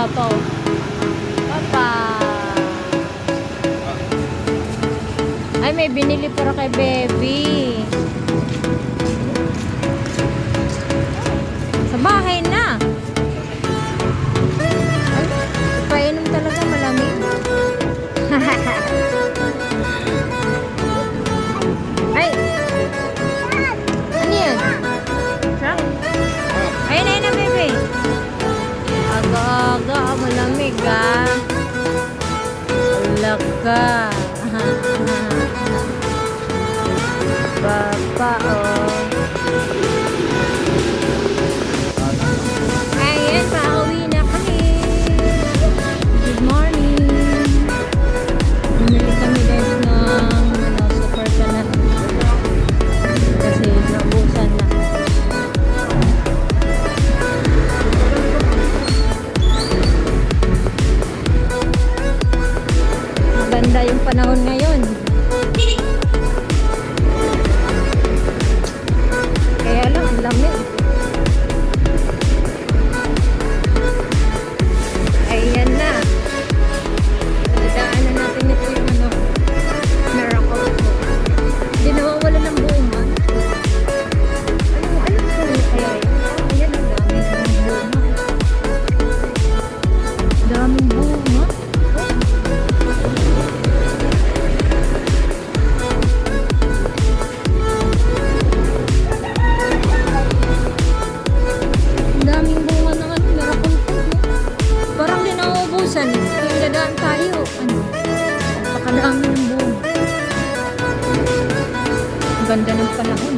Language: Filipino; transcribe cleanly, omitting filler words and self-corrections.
papa, oh. Papa. Ay, may binili para kay baby. Sa bahay na. Ay, painom talaga, malamig. Ay. Ano yan? Sarap? Ayun, ayun na, baby. Aga-aga, malamig, ah. Alaga. Papa, oh. Ayan, pauwi na kami. Good morning. Bumili kami guys ng super kalat. Kasi naubusan na. Maganda yung panahon ngayon. Kaya lang, ang lamig. Ayan na. Dadaanan natin ito yung ano, miracle po. Hindi nawawala ng bunga. Ano po kaya yun? Ayan, ang daming bunga. Daming bunga. Daming bunga ng ano, miracle po. Parang di nauubusan. Yung dadaan tayo. Ano? Napakadami ng bunga. Ang ganda ng panahon.